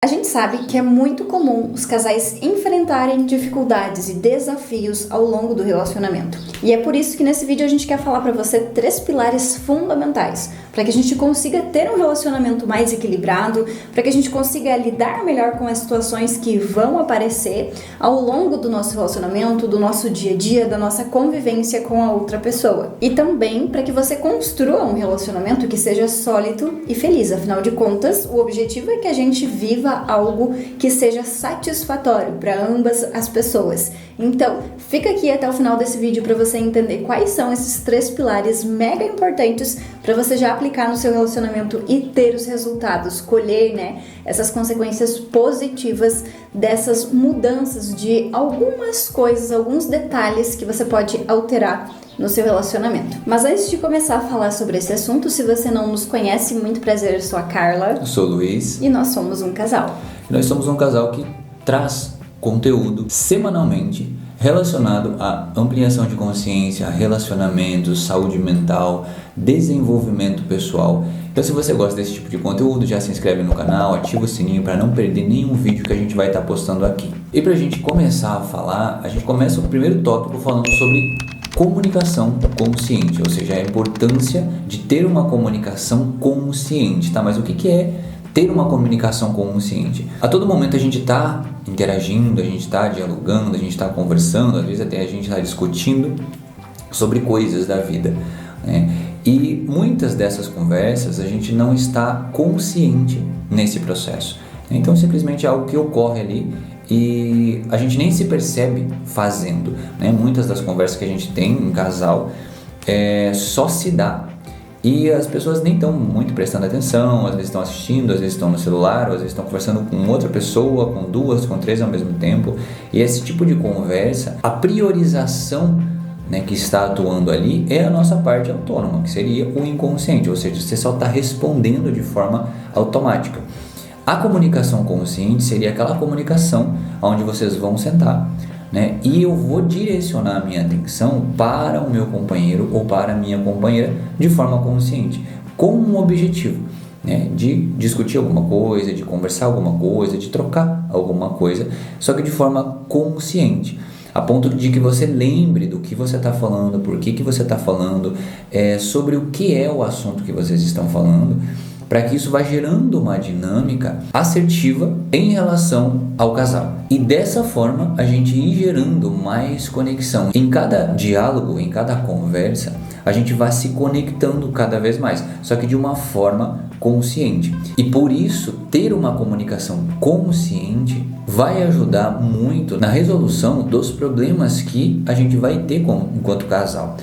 A gente sabe que é muito comum os casais enfrentarem dificuldades e desafios ao longo do relacionamento. E é por isso que nesse vídeo a gente quer falar para você 3 pilares fundamentais para que a gente consiga ter um relacionamento mais equilibrado, para que a gente consiga lidar melhor com as situações que vão aparecer ao longo do nosso relacionamento, do nosso dia a dia, da nossa convivência com a outra pessoa. E também para que você construa um relacionamento que seja sólido e feliz. Afinal de contas, o objetivo é que a gente viva algo que seja satisfatório para ambas as pessoas. Então, fica aqui até o final desse vídeo para você entender quais são esses 3 pilares mega importantes para você já aplicar no seu relacionamento e ter os resultados, colher, essas consequências positivas dessas mudanças de algumas coisas, alguns detalhes que você pode alterar no seu relacionamento. Mas antes de começar a falar sobre esse assunto, se você não nos conhece, muito prazer, eu sou a Carla. Eu sou o Luiz. E nós somos um casal. Nós somos um casal que traz conteúdo semanalmente relacionado à ampliação de consciência, relacionamentos, saúde mental, desenvolvimento pessoal. Então, se você gosta desse tipo de conteúdo, já se inscreve no canal, ativa o sininho para não perder nenhum vídeo que a gente vai estar postando aqui. E para a gente começar a falar, a gente começa o primeiro tópico falando sobre comunicação consciente, ou seja, a importância de ter uma comunicação consciente, tá? Mas o que é ter uma comunicação consciente? A todo momento a gente está interagindo, a gente está dialogando, a gente está conversando, às vezes até a gente está discutindo sobre coisas da vida, né? E muitas dessas conversas a gente não está consciente nesse processo. Então simplesmente é algo que ocorre ali e a gente nem se percebe fazendo, né? Muitas das conversas que a gente tem em casal só se dá e as pessoas nem estão muito prestando atenção, às vezes estão assistindo, às vezes estão no celular, às vezes estão conversando com outra pessoa, com 2, com 3 ao mesmo tempo. E esse tipo de conversa, a priorização, que está atuando ali é a nossa parte autônoma, que seria o inconsciente, ou seja, você só está respondendo de forma automática. A comunicação consciente seria aquela comunicação onde vocês vão sentar, e eu vou direcionar a minha atenção para o meu companheiro ou para a minha companheira de forma consciente, com um objetivo, de discutir alguma coisa, de conversar alguma coisa, de trocar alguma coisa, só que de forma consciente, a ponto de que você lembre do que você está falando, por que você está falando, sobre o que é o assunto que vocês estão falando, para que isso vá gerando uma dinâmica assertiva em relação ao casal. E dessa forma, a gente ir gerando mais conexão. Em cada diálogo, em cada conversa, a gente vai se conectando cada vez mais, só que de uma forma consciente. E por isso, ter uma comunicação consciente vai ajudar muito na resolução dos problemas que a gente vai ter enquanto casal.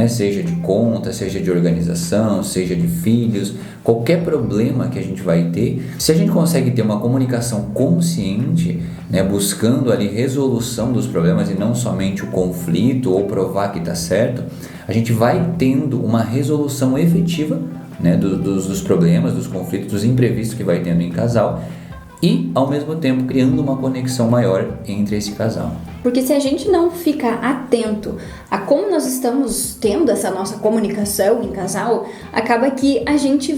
Seja de conta, seja de organização, seja de filhos, qualquer problema que a gente vai ter, se a gente consegue ter uma comunicação consciente, buscando ali resolução dos problemas e não somente o conflito ou provar que está certo, a gente vai tendo uma resolução efetiva, dos problemas, dos conflitos, dos imprevistos que vai tendo em casal e, ao mesmo tempo, criando uma conexão maior entre esse casal. Porque se a gente não ficar atento a como nós estamos tendo essa nossa comunicação em casal, acaba que a gente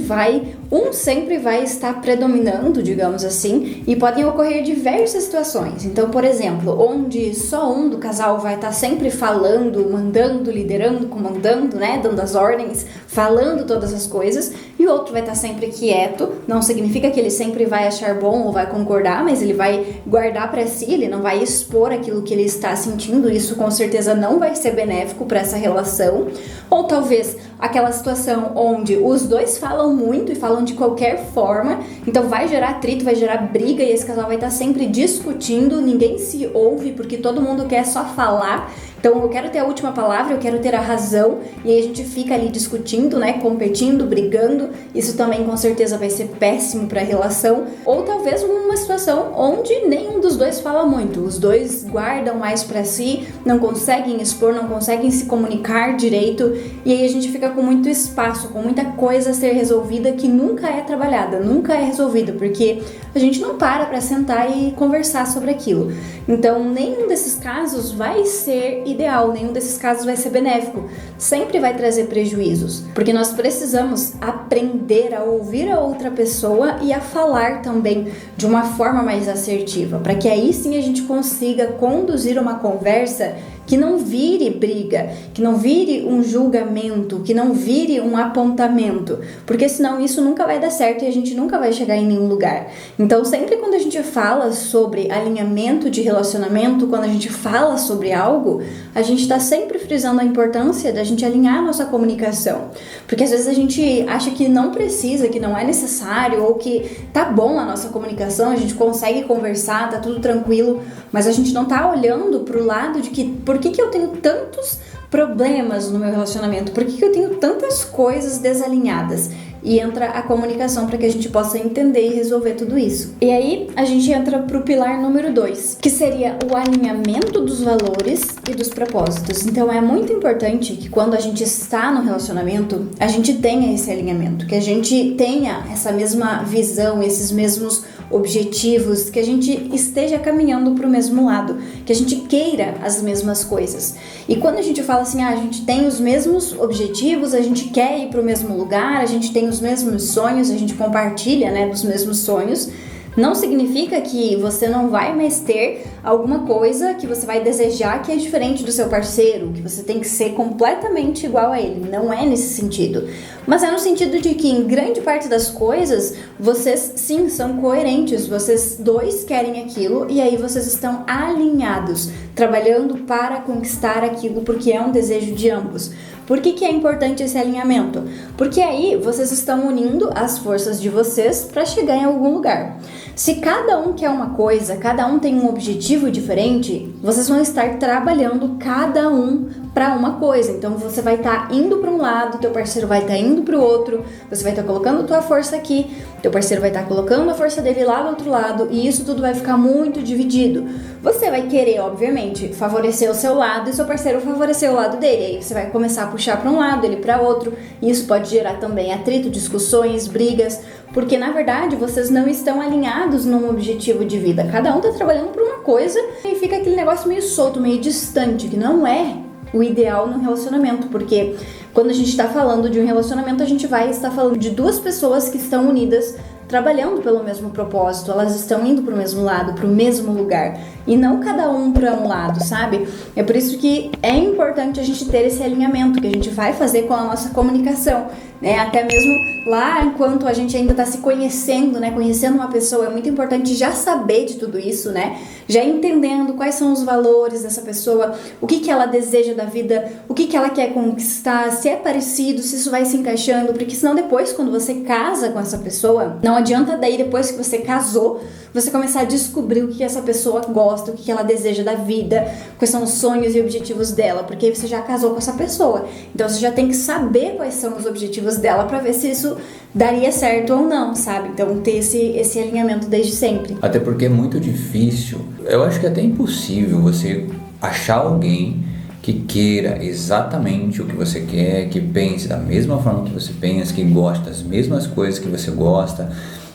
sempre vai estar predominando, digamos assim, e podem ocorrer diversas situações. Então, por exemplo, onde só um do casal vai estar sempre falando, mandando, liderando, comandando, dando as ordens, falando todas as coisas, e o outro vai estar sempre quieto. Não significa que ele sempre vai achar bom ou vai concordar, mas ele vai guardar para si, ele não vai expor aquilo que ele está sentindo. Isso com certeza não vai ser benéfico para essa relação. Ou talvez aquela situação onde os dois falam muito e falam de qualquer forma, então vai gerar atrito, vai gerar briga e esse casal vai estar sempre discutindo, ninguém se ouve porque todo mundo quer só falar. Então eu quero ter a última palavra, eu quero ter a razão, e aí a gente fica ali discutindo, competindo, brigando. Isso também com certeza vai ser péssimo para a relação. Ou talvez uma situação onde nenhum dos dois fala muito, os dois guardam mais para si, não conseguem expor, não conseguem se comunicar direito, e aí a gente fica com muito espaço, com muita coisa a ser resolvida que nunca é trabalhada, nunca é resolvida, porque a gente não para sentar e conversar sobre aquilo. Então nenhum desses casos vai ser ideal, nenhum desses casos vai ser benéfico. Sempre vai trazer prejuízos, porque nós precisamos aprender a ouvir a outra pessoa e a falar também de uma forma mais assertiva, para que aí sim a gente consiga conduzir uma conversa que não vire briga, que não vire um julgamento, que não vire um apontamento, porque senão isso nunca vai dar certo e a gente nunca vai chegar em nenhum lugar. Então, sempre quando a gente fala sobre alinhamento de relacionamento, quando a gente fala sobre algo, a gente está sempre frisando a importância da gente alinhar a nossa comunicação, porque às vezes a gente acha que não precisa, que não é necessário, ou que tá bom a nossa comunicação, a gente consegue conversar, tá tudo tranquilo, mas a gente não tá olhando pro lado de que por que eu tenho tantos problemas no meu relacionamento? Por que eu tenho tantas coisas desalinhadas? E entra a comunicação para que a gente possa entender e resolver tudo isso. E aí a gente entra pro pilar número 2, que seria o alinhamento dos valores e dos propósitos. Então é muito importante que quando a gente está no relacionamento, a gente tenha esse alinhamento, que a gente tenha essa mesma visão, esses mesmos objetivos, que a gente esteja caminhando para o mesmo lado, que a gente queira as mesmas coisas. E quando a gente fala assim, a gente tem os mesmos objetivos, a gente quer ir para o mesmo lugar, a gente tem os mesmos sonhos, a gente compartilha, né, dos mesmos sonhos, não significa que você não vai mais ter alguma coisa que você vai desejar que é diferente do seu parceiro, que você tem que ser completamente igual a ele. Não é nesse sentido. Mas é no sentido de que em grande parte das coisas, vocês sim são coerentes, vocês dois querem aquilo e aí vocês estão alinhados, trabalhando para conquistar aquilo porque é um desejo de ambos. Por que é importante esse alinhamento? Porque aí vocês estão unindo as forças de vocês para chegar em algum lugar. Se cada um quer uma coisa, cada um tem um objetivo diferente, vocês vão estar trabalhando cada um para uma coisa. Então você vai estar indo para um lado, teu parceiro vai estar indo para o outro, você vai estar colocando tua força aqui, teu parceiro vai estar colocando a força dele lá do outro lado, e isso tudo vai ficar muito dividido. Você vai querer, obviamente, favorecer o seu lado e seu parceiro favorecer o lado dele. Aí você vai começar a puxar para um lado, ele para outro, e isso pode gerar também atrito, discussões, brigas, porque na verdade vocês não estão alinhados num objetivo de vida. Cada um está trabalhando por uma coisa e fica aquele negócio meio solto, meio distante, que não é o ideal no relacionamento, porque quando a gente está falando de um relacionamento, a gente vai estar falando de duas pessoas que estão unidas, trabalhando pelo mesmo propósito, elas estão indo para o mesmo lado, para o mesmo lugar, e não cada um para um lado, sabe? É por isso que é importante a gente ter esse alinhamento que a gente vai fazer com a nossa comunicação, né? Até mesmo lá, enquanto a gente ainda está se conhecendo, né? Conhecendo uma pessoa, é muito importante já saber de tudo isso, né? Já entendendo quais são os valores dessa pessoa, o que ela deseja da vida, o que ela quer conquistar, se é parecido, se isso vai se encaixando, porque senão depois, quando você casa com essa pessoa, não adianta daí depois que você casou, você começar a descobrir o que essa pessoa gosta, o que ela deseja da vida, quais são os sonhos e objetivos dela, porque aí você já casou com essa pessoa. Então você já tem que saber quais são os objetivos dela para ver se isso daria certo ou não, sabe? Então ter esse alinhamento desde sempre. Até porque é muito difícil, eu acho que é até impossível você achar alguém que queira exatamente o que você quer, que pense da mesma forma que você pensa, que gosta das mesmas coisas que você gosta,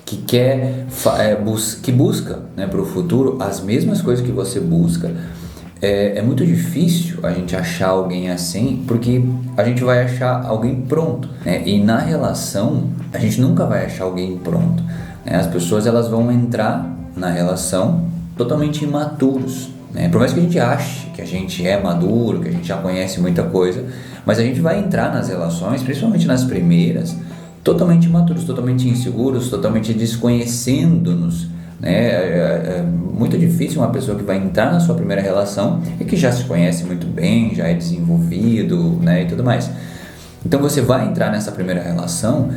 que quer, que busca, né, para o futuro as mesmas coisas que você busca. É muito difícil a gente achar alguém assim, porque a gente vai achar alguém pronto, né? E na relação a gente nunca vai achar alguém pronto, né? As pessoas elas vão entrar na relação totalmente imaturos, né? Por mais que a gente ache que a gente é maduro, que a gente já conhece muita coisa, mas a gente vai entrar nas relações, principalmente nas primeiras, totalmente imaturos, totalmente inseguros, totalmente desconhecendo-nos, né? É muito difícil uma pessoa que vai entrar na sua primeira relação e que já se conhece muito bem, já é desenvolvido, né, e tudo mais. Então você vai entrar nessa primeira relação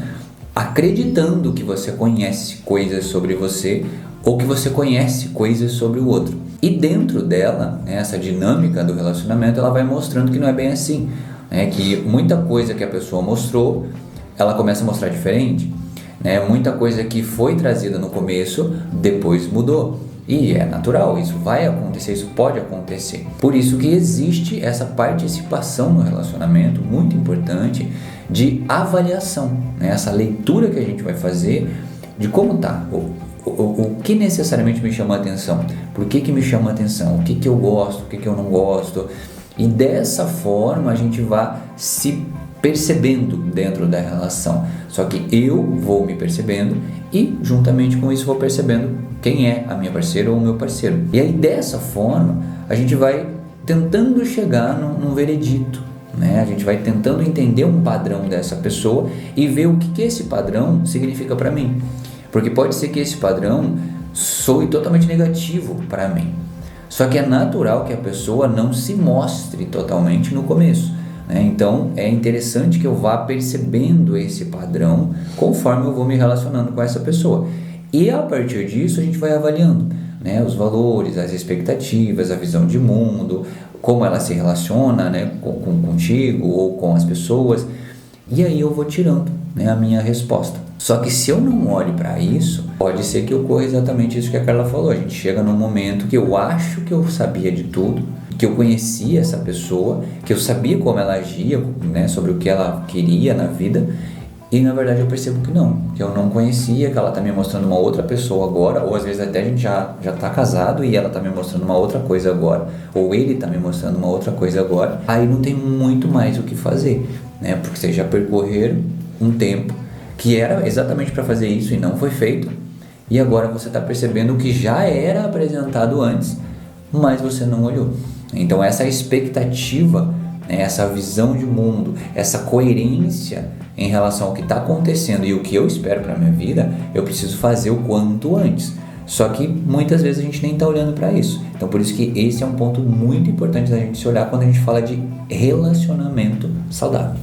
acreditando que você conhece coisas sobre você ou que você conhece coisas sobre o outro. E dentro dela, né, essa dinâmica do relacionamento, ela vai mostrando que não é bem assim, né, que muita coisa que a pessoa mostrou, ela começa a mostrar diferente, né? Muita coisa que foi trazida no começo, depois mudou. E é natural, isso vai acontecer, isso pode acontecer. Por isso que existe essa participação no relacionamento, muito importante, de avaliação, né? Essa leitura que a gente vai fazer de como tá, o que necessariamente me chama a atenção, por que me chama a atenção, o que eu gosto, o que eu não gosto. E dessa forma a gente vai se percebendo dentro da relação. Só que eu vou me percebendo e juntamente com isso vou percebendo quem é a minha parceira ou o meu parceiro. E aí dessa forma a gente vai tentando chegar num veredito, né? A gente vai tentando entender um padrão dessa pessoa e ver o que esse padrão significa para mim. Porque pode ser que esse padrão soe totalmente negativo para mim. Só que é natural que a pessoa não se mostre totalmente no começo, né? Então é interessante que eu vá percebendo esse padrão conforme eu vou me relacionando com essa pessoa. E a partir disso a gente vai avaliando, né, os valores, as expectativas, a visão de mundo, como ela se relaciona, né, contigo ou com as pessoas. E aí eu vou tirando, né, a minha resposta. Só que se eu não olho para isso, pode ser que ocorra exatamente isso que a Carla falou. A gente chega num momento que eu acho que eu sabia de tudo, que eu conhecia essa pessoa, que eu sabia como ela agia, né, sobre o que ela queria na vida, e na verdade eu percebo que não, que eu não conhecia, que ela está me mostrando uma outra pessoa agora, ou às vezes até a gente já está casado e ela está me mostrando uma outra coisa agora, ou ele está me mostrando uma outra coisa agora. Aí não tem muito mais o que fazer, né, porque vocês já percorreram um tempo que era exatamente para fazer isso e não foi feito, e agora você está percebendo o que já era apresentado antes, mas você não olhou. Então essa expectativa, né, essa visão de mundo, essa coerência em relação ao que está acontecendo e o que eu espero para a minha vida, eu preciso fazer o quanto antes. Só que muitas vezes a gente nem está olhando para isso. Então por isso que esse é um ponto muito importante da gente se olhar quando a gente fala de relacionamento saudável.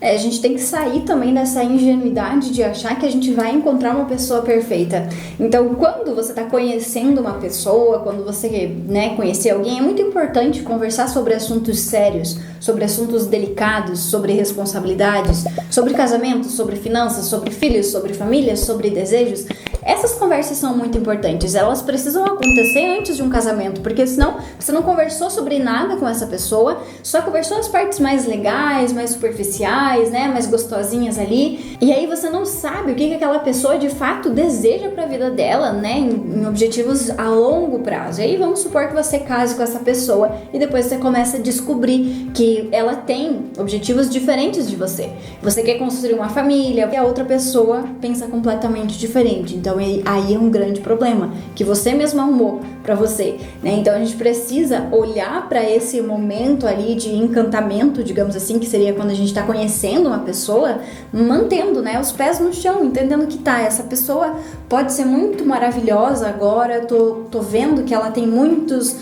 A gente tem que sair também dessa ingenuidade de achar que a gente vai encontrar uma pessoa perfeita. Então, quando você está conhecendo uma pessoa, quando você, né, conhecer alguém, é muito importante conversar sobre assuntos sérios, sobre assuntos delicados, sobre responsabilidades, sobre casamento, sobre finanças, sobre filhos, sobre família, sobre desejos. Essas conversas são muito importantes, elas precisam acontecer antes de um casamento, porque senão você não conversou sobre nada com essa pessoa, só conversou as partes mais legais, mais superficiais, né, mais gostosinhas ali, e aí você não sabe o que aquela pessoa de fato deseja para a vida dela, né, em objetivos a longo prazo. E aí vamos supor que você case com essa pessoa e depois você começa a descobrir que ela tem objetivos diferentes de você. Você quer construir uma família e a outra pessoa pensa completamente diferente. Então aí é um grande problema que você mesmo arrumou para você, né? Então a gente precisa olhar para esse momento ali de encantamento, digamos assim, que seria quando a gente está conhecendo uma pessoa, mantendo, né, os pés no chão, entendendo que essa pessoa pode ser muito maravilhosa agora, tô vendo que ela tem muitas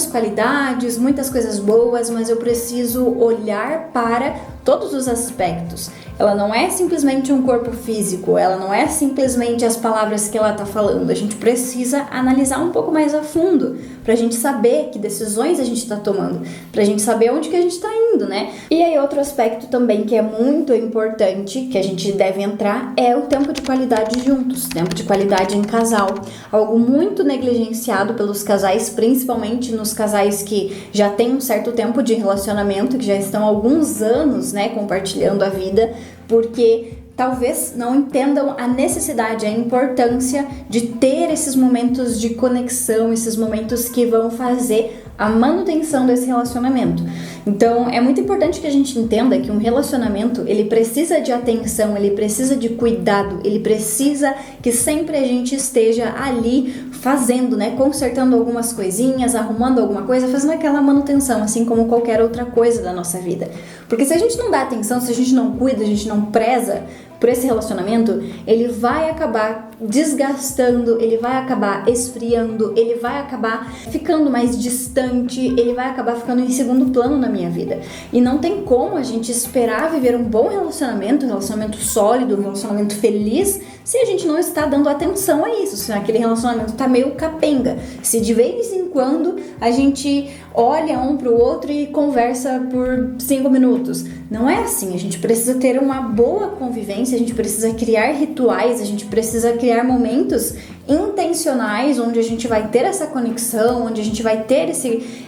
qualidades, muitas coisas boas, mas eu preciso olhar para todos os aspectos. Ela não é simplesmente um corpo físico, ela não é simplesmente as palavras que ela está falando. A gente precisa analisar um pouco mais a fundo, para a gente saber que decisões a gente está tomando, para a gente saber onde que a gente está indo, né? E aí outro aspecto também que é muito importante, que a gente deve entrar, é o tempo de qualidade juntos, tempo de qualidade em casal. Algo muito negligenciado pelos casais, principalmente nos casais que já têm um certo tempo de relacionamento, que já estão há alguns anos, né, compartilhando a vida, porque talvez não entendam a necessidade, a importância de ter esses momentos de conexão, esses momentos que vão fazer a manutenção desse relacionamento. Então, é muito importante que a gente entenda que um relacionamento, ele precisa de atenção, ele precisa de cuidado, ele precisa que sempre a gente esteja ali fazendo, né, consertando algumas coisinhas, arrumando alguma coisa, fazendo aquela manutenção, assim como qualquer outra coisa da nossa vida. Porque se a gente não dá atenção, se a gente não cuida, a gente não preza por esse relacionamento, ele vai acabar desgastando, ele vai acabar esfriando, ele vai acabar ficando mais distante, ele vai acabar ficando em segundo plano na minha vida. E não tem como a gente esperar viver um bom relacionamento, um relacionamento sólido, um relacionamento feliz, se a gente não está dando atenção a isso, se aquele relacionamento está meio capenga, se de vez em quando a gente olha um pro outro e conversa por 5 minutos. Não é assim, a gente precisa ter uma boa convivência, a gente precisa criar rituais, a gente precisa criar momentos intencionais, onde a gente vai ter essa conexão, onde a gente vai ter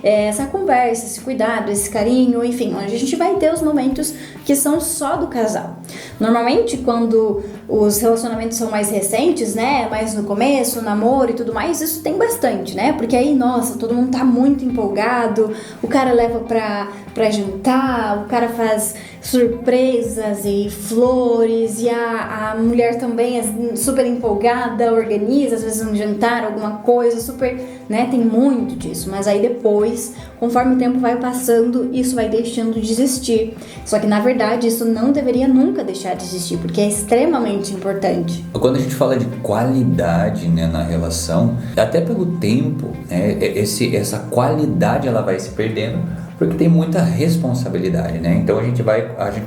essa conversa, esse cuidado, esse carinho, enfim, onde a gente vai ter os momentos que são só do casal. Normalmente, quando os relacionamentos são mais recentes, né, mais no começo, namoro e tudo mais, isso tem bastante, né, porque aí, nossa, todo mundo tá muito empolgado, o cara leva pra jantar, o cara faz surpresas e flores, e a mulher também é super empolgada, organiza, às vezes um jantar, alguma coisa, super, né, tem muito disso, mas aí depois, conforme o tempo vai passando, isso vai deixando de existir. Só que na verdade isso não deveria nunca deixar de existir, porque é extremamente importante. Quando a gente fala de qualidade, né, na relação, até pelo tempo, né, essa qualidade ela vai se perdendo, porque tem muita responsabilidade, né? Então a gente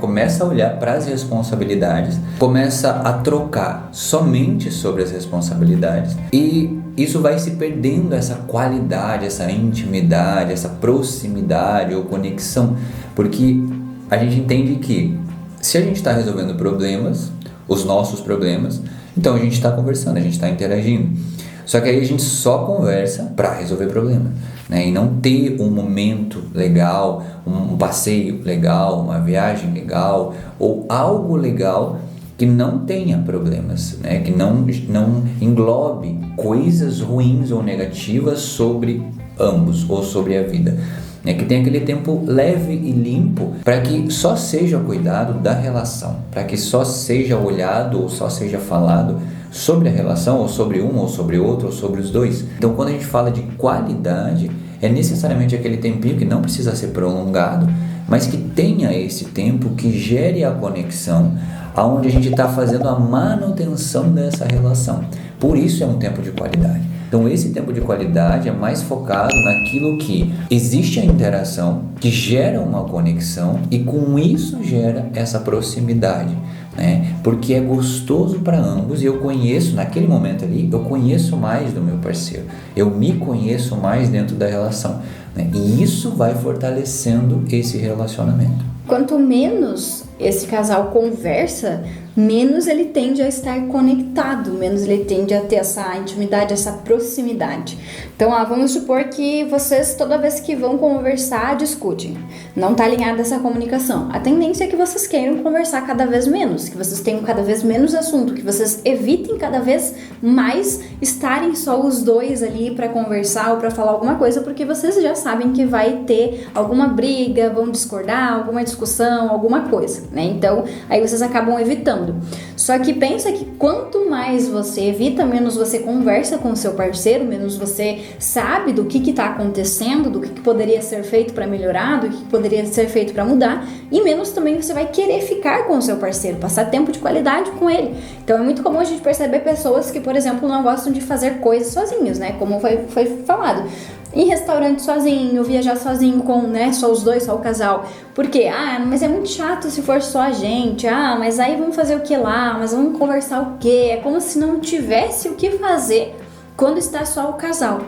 começa a olhar para as responsabilidades, começa a trocar somente sobre as responsabilidades, e isso vai se perdendo, essa qualidade, essa intimidade, essa proximidade ou conexão, porque a gente entende que se a gente está resolvendo problemas, os nossos problemas, então a gente está conversando, a gente está interagindo. Só que aí a gente só conversa para resolver problema, né? E não ter um momento legal, um passeio legal, uma viagem legal ou algo legal que não tenha problemas, né? Que não englobe coisas ruins ou negativas sobre ambos ou sobre a vida. Que tem aquele tempo leve e limpo para que só seja cuidado da relação, para que só seja olhado ou só seja falado sobre a relação, ou sobre um, ou sobre outro, ou sobre os dois. Então, quando a gente fala de qualidade, é necessariamente aquele tempinho que não precisa ser prolongado, mas que tenha esse tempo que gere a conexão, aonde a gente está fazendo a manutenção dessa relação. Por isso é um tempo de qualidade. Então esse tempo de qualidade é mais focado naquilo que existe a interação, que gera uma conexão e com isso gera essa proximidade, né? Porque é gostoso para ambos e eu conheço, naquele momento ali, eu conheço mais do meu parceiro, eu me conheço mais dentro da relação, né? E isso vai fortalecendo esse relacionamento. Quanto menos esse casal conversa, menos ele tende a estar conectado, menos ele tende a ter essa intimidade, essa proximidade. Então, vamos supor que vocês, toda vez que vão conversar, discutem. Não está alinhada essa comunicação. A tendência é que vocês queiram conversar cada vez menos, que vocês tenham cada vez menos assunto, que vocês evitem cada vez mais estarem só os dois ali para conversar ou para falar alguma coisa, porque vocês já sabem que vai ter alguma briga, vão discordar, alguma discussão, alguma coisa, né? Então, aí vocês acabam evitando. Só que pensa que quanto mais você evita, menos você conversa com o seu parceiro, menos você sabe do que está acontecendo, do que poderia ser feito para melhorar, do que poderia ser feito para mudar, e menos também você vai querer ficar com o seu parceiro, passar tempo de qualidade com ele. Então é muito comum a gente perceber pessoas que, por exemplo, não gostam de fazer coisas sozinhos, né? Como foi falado. Ir em restaurante sozinho, viajar sozinho com, né, só os dois, só o casal. Por quê? Mas é muito chato se for só a gente. Mas aí vamos fazer o que lá? Mas vamos conversar o quê? É como se não tivesse o que fazer quando está só o casal.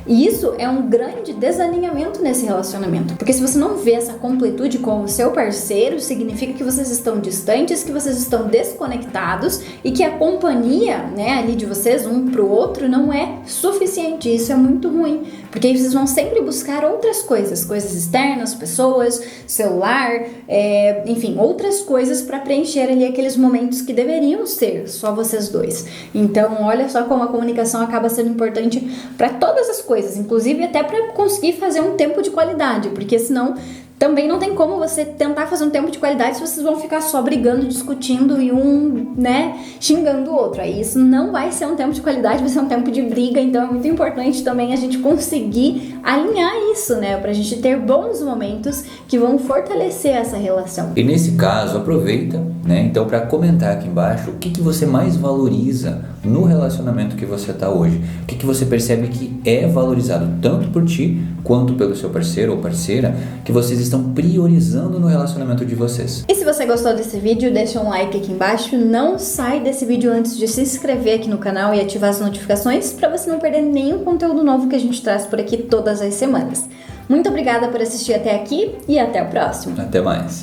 E isso é um grande desalinhamento nesse relacionamento, porque se você não vê essa completude com o seu parceiro, significa que vocês estão distantes, que vocês estão desconectados e que a companhia, né, ali de vocês, um pro outro, não é suficiente. Isso é muito ruim, porque aí vocês vão sempre buscar outras coisas externas, pessoas, celular, enfim, outras coisas para preencher ali aqueles momentos que deveriam ser só vocês dois. Então, olha só como a comunicação acaba sendo importante para todas as coisas, inclusive até para conseguir fazer um tempo de qualidade, porque senão também não tem como você tentar fazer um tempo de qualidade se vocês vão ficar só brigando, discutindo e um, né, xingando o outro. Aí isso não vai ser um tempo de qualidade, vai ser um tempo de briga. Então é muito importante também a gente conseguir alinhar isso, né, pra gente ter bons momentos que vão fortalecer essa relação. E nesse caso, aproveita, né, então para comentar aqui embaixo o que você mais valoriza no relacionamento que você está hoje. O que você percebe que é valorizado tanto por ti quanto pelo seu parceiro ou parceira, que vocês estão priorizando no relacionamento de vocês. E se você gostou desse vídeo, deixa um like aqui embaixo. Não sai desse vídeo antes de se inscrever aqui no canal e ativar as notificações para você não perder nenhum conteúdo novo que a gente traz por aqui todas as semanas. Muito obrigada por assistir até aqui e até o próximo. Até mais.